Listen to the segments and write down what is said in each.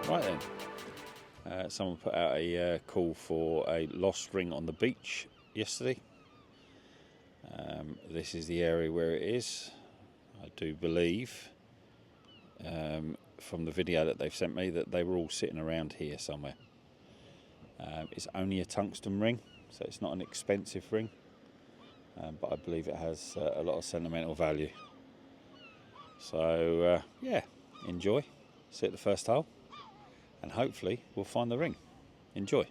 Right then, someone put out a call for a lost ring on the beach yesterday. This is the area where it is. I do believe, from the video that they've sent me, that they were all sitting around here somewhere. It's only a tungsten ring, so it's not an expensive ring, but I believe it has a lot of sentimental value. So yeah, enjoy, see at the first hole, and hopefully we'll find the ring. Enjoy.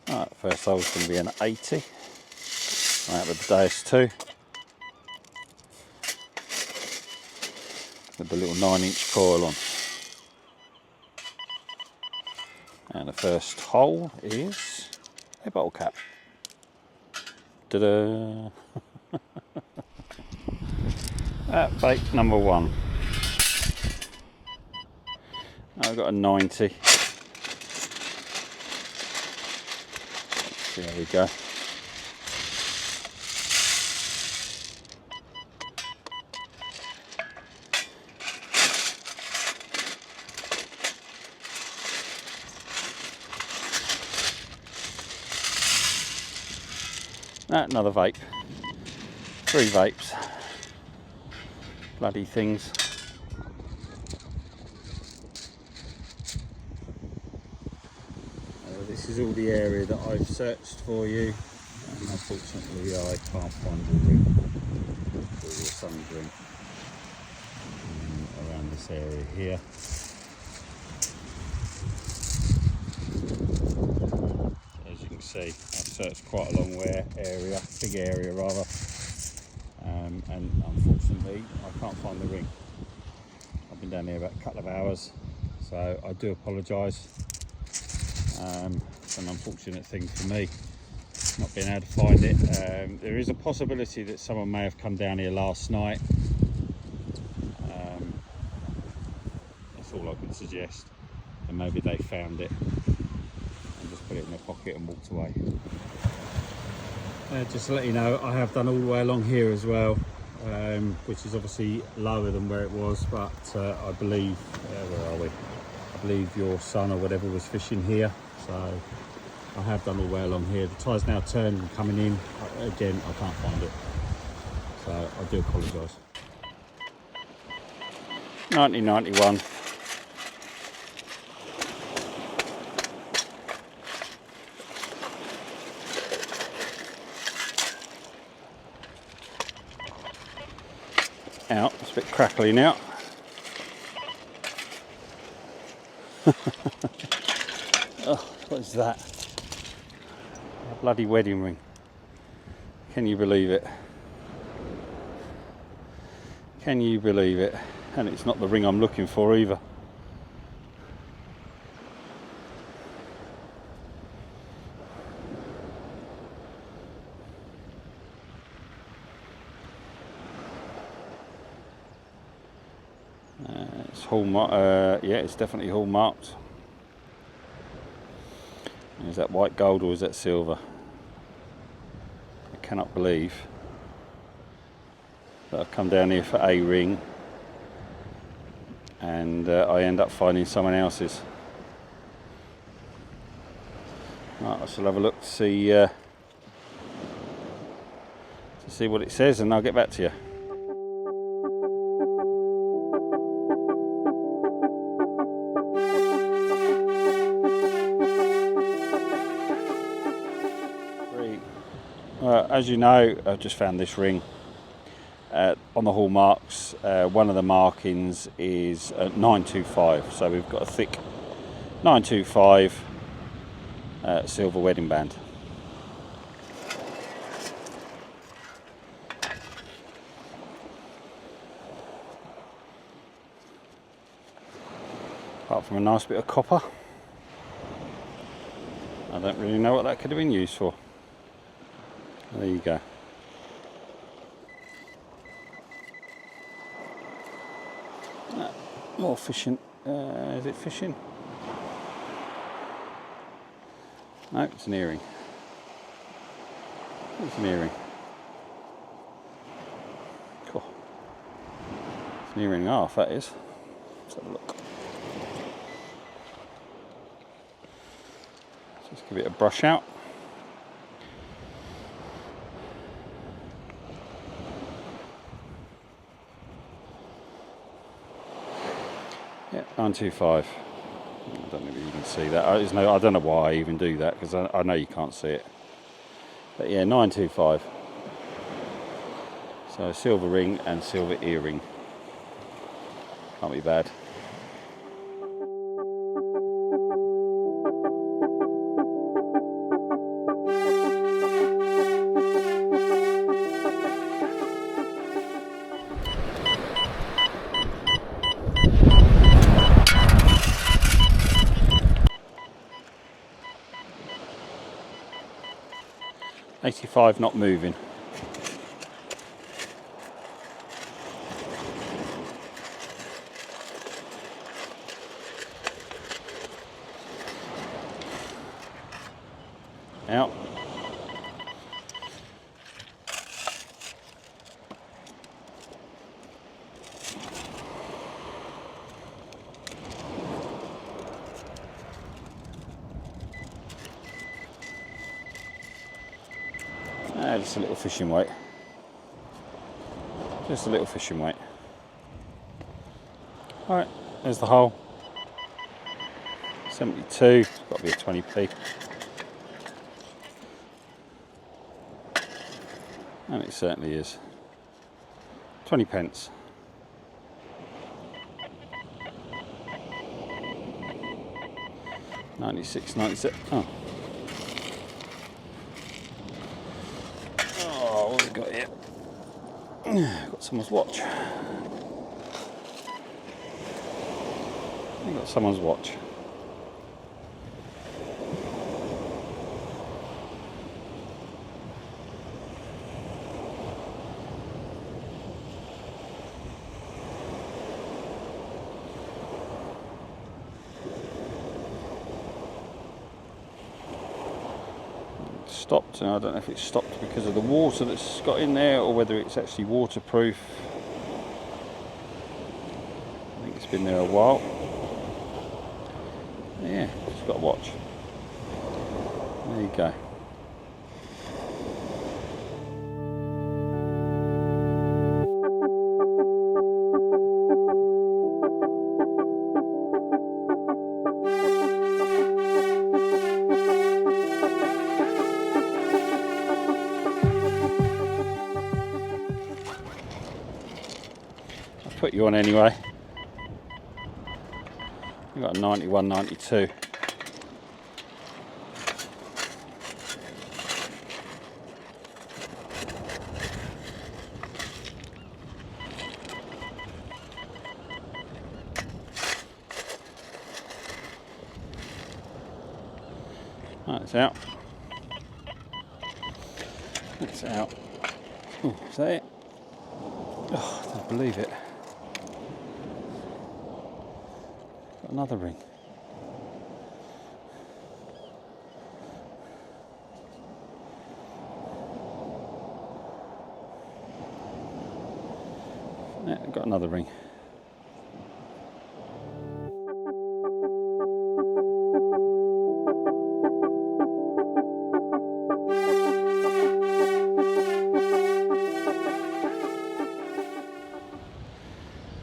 Alright, first hole's going to be an 80. Right, with the Deus 2. With the little 9-inch coil on. And the first hole is a bottle cap. Ta-da! Bait number 1. I've got a 90. There we go. Another vape. 3 vapes. Bloody things. This is all the area that I've searched for you, and unfortunately I can't find the ring, or your son's ring, around this area here. As you can see, I've searched quite a long area, big area rather, and unfortunately I can't find the ring. I've been down here about a couple of hours, so I do apologise. It's an unfortunate thing for me, not being able to find it. There is a possibility that someone may have come down here last night. That's all I can suggest. And maybe they found it and just put it in their pocket and walked away. Just to let you know, I have done all the way along here as well, which is obviously lower than where it was, but I believe, where are we? I believe your son or whatever was fishing here. So I have done all the way along here. The tide's now turned and coming in. Again, I can't find it. So I do apologise. 1991. Out. It's a bit crackly now. Oh, what is that? A bloody wedding ring. Can you believe it? Can you believe it? And it's not the ring I'm looking for either. It's hallmarked. Yeah, it's definitely hallmarked. Is that white gold or is that silver? I cannot believe that I've come down here for a ring and I end up finding someone else's. Right, I shall have a look to see what it says, and I'll get back to you. As you know, I've just found this ring on the hallmarks. One of the markings is 925, so we've got a thick 925 silver wedding band. Apart from a nice bit of copper, I don't really know what that could have been used for. There you go. More fishing. Is it fishing? No, it's an earring. It's an earring. Cool. It's an earring and a half, that is. Let's have a look. Just give it a brush out. Yeah, 925. I don't know if you can see that. I don't know why I even do that, because I know you can't see it. But yeah, 925. So silver ring and silver earring. Can't be bad. $85 not moving. Out. Just a little fishing weight. Just a little fishing weight. Alright, there's the hole. 72, it's got to be a 20p. And it certainly is. 20 pence. $96, $97. Oh, what have we got here? Got someone's watch. Got someone's watch. Stopped, and I don't know if it's stopped because of the water that's got in there or whether it's actually waterproof. I think it's been there a while. Yeah, just got a watch. There you go. Put you on anyway. You've got a 91, 92. Right, it's out. It's out. Oh, is that it? Oh, I don't believe it. Another ring. Yeah, I've got another ring.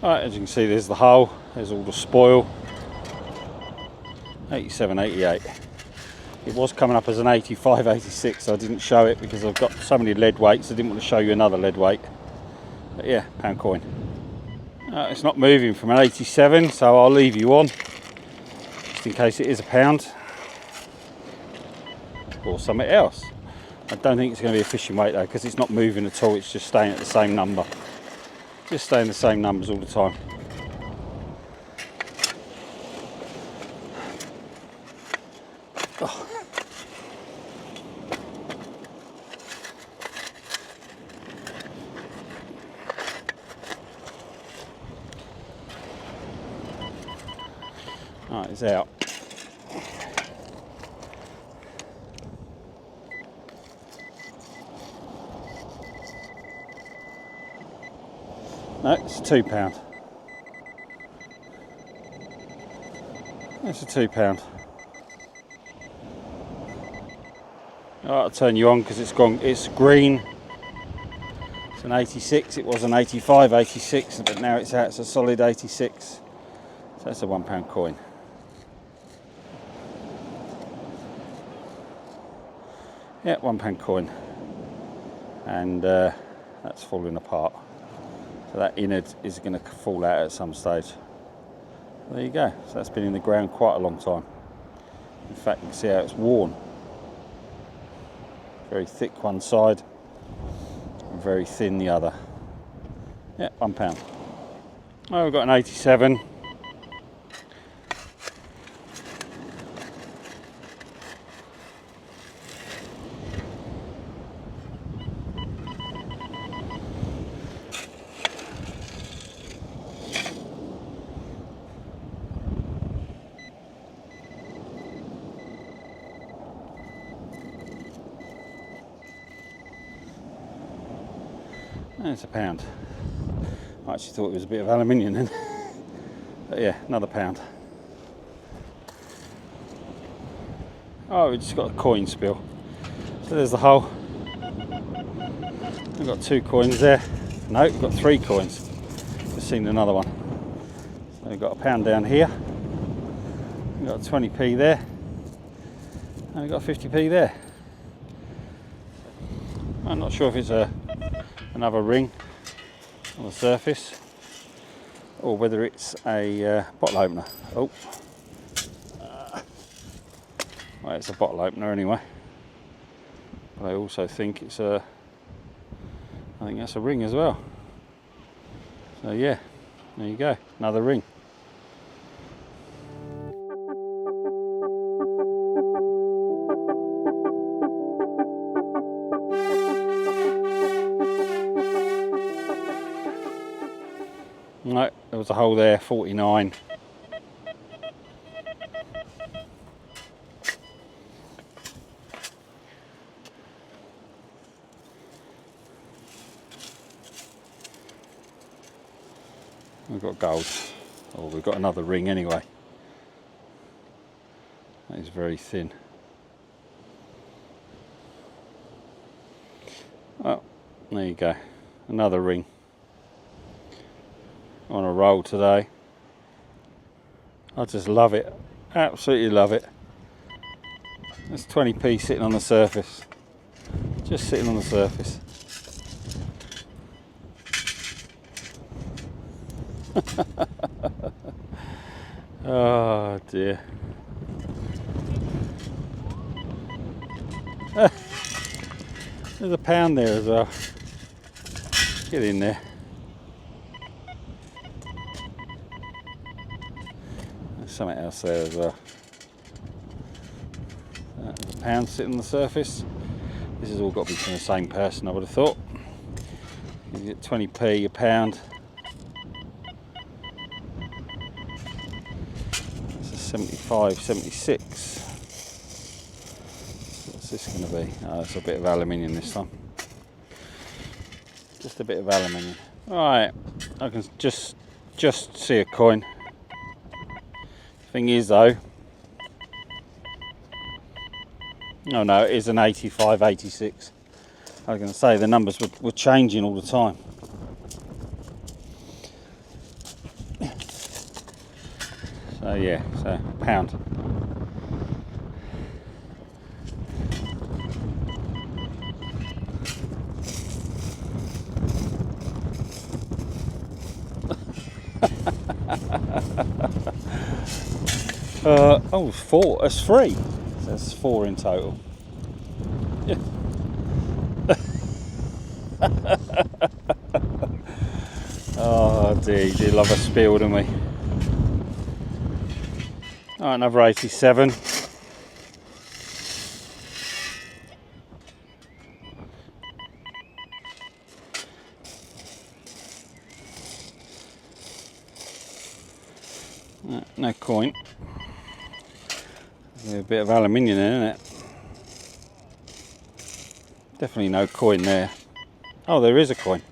Alright, as you can see, there's the hole, there's all the spoil. 87, 88. It was coming up as an 85, 86, so I didn't show it because I've got so many lead weights. I didn't want to show you another lead weight. But yeah, pound coin. It's not moving from an 87, so I'll leave you on just in case it is a pound or something else. I don't think it's going to be a fishing weight though, because it's not moving at all. It's just staying at the same number. Just staying the same numbers all the time. Oh. Right, it's out. No, it's £2. It's a £2. I'll turn you on because it's gone. It's green. It's an 86. It was an 85, 86, but now it's out. It's a solid 86. So that's a £1 coin. Yeah, £1 coin. And that's falling apart. So that innard is going to fall out at some stage. There you go. So that's been in the ground quite a long time. In fact, you can see how it's worn. Very thick one side and very thin the other. Yeah, £1. Oh, we've got an 87. It's £1. I actually thought it was a bit of aluminium then. But yeah, another £1. Oh, we just got a coin spill. So there's the hole. We've got 2 coins there. No, we've got 3 coins. Just seen another one. So we've got a £1 down here. We've got a 20p there. And we've got a 50p there. I'm not sure if it's another ring on the surface or whether it's a bottle opener. Oh, well, it's a bottle opener anyway, but I also think it's I think that's a ring as well. So yeah, there you go, another ring. No, there was a hole there, 49. We've got gold. Oh, we've got another ring anyway. That is very thin. Oh, there you go. Another ring. On a roll today. I just love it. Absolutely love it. There's 20p sitting on the surface. Just sitting on the surface. Oh dear. There's a £1 there as well. Get in there. There's something else there as well. There's a £1 sitting on the surface. This has all got to be from the same person, I would have thought. You get 20p, a £1. It's a 75, 76. What's this going to be? Oh, it's a bit of aluminium this time. Just a bit of aluminium. Right, I can just see a coin. Thing is though, oh no, it is an 85, 86. I was going to say the numbers were changing all the time. So yeah, so £1. Oh, 4. That's 3. So that's 4 in total. Yeah. Oh dear, you do love a spill, don't we? Alright, another 87. No coin. There's a bit of aluminium in it. Definitely no coin there. Oh, there is a coin.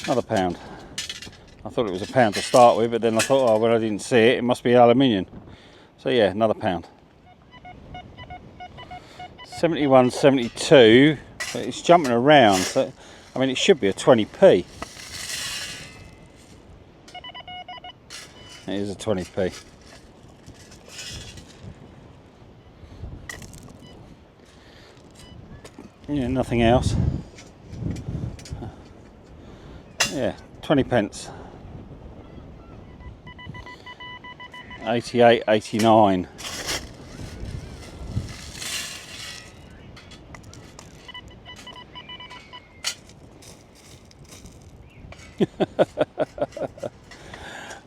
Another £1. I thought it was £1 to start with, but then I thought, oh, when I didn't see it, it must be aluminium. So yeah, another £1. 71.72, but it's jumping around. So I mean, it should be a 20p. It is a 20p. Yeah, nothing else. Yeah, 20 pence. 88, 89.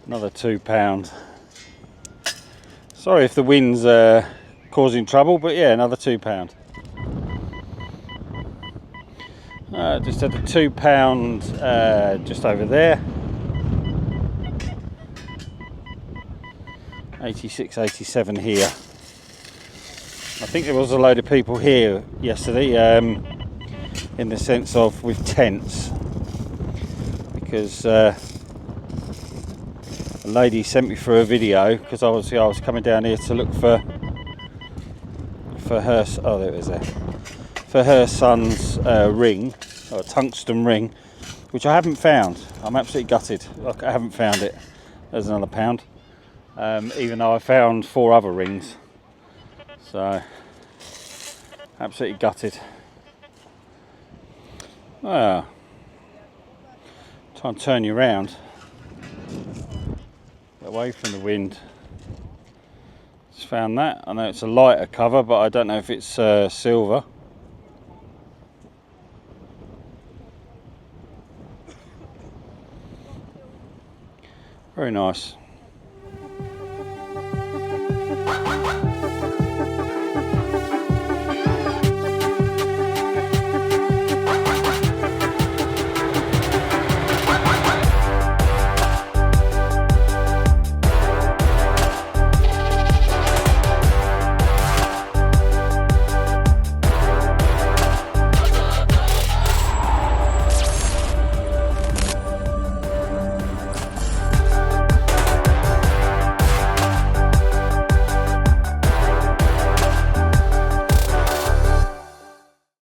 Another £2. Sorry if the wind's causing trouble, but yeah, another £2. Just had the £2 just over there. 86, 87 here. I think there was a load of people here yesterday, in the sense of with tents, because a lady sent me through a video, because obviously I was coming down here to look for her. Oh, there it is there. For her son's ring, or a tungsten ring, which I haven't found. I'm absolutely gutted. I haven't found it. There's another £1. Even though I found 4 other rings. So, absolutely gutted. Well, try and turn you around. Get away from the wind. Just found that. I know it's a lighter cover, but I don't know if it's silver. Very nice.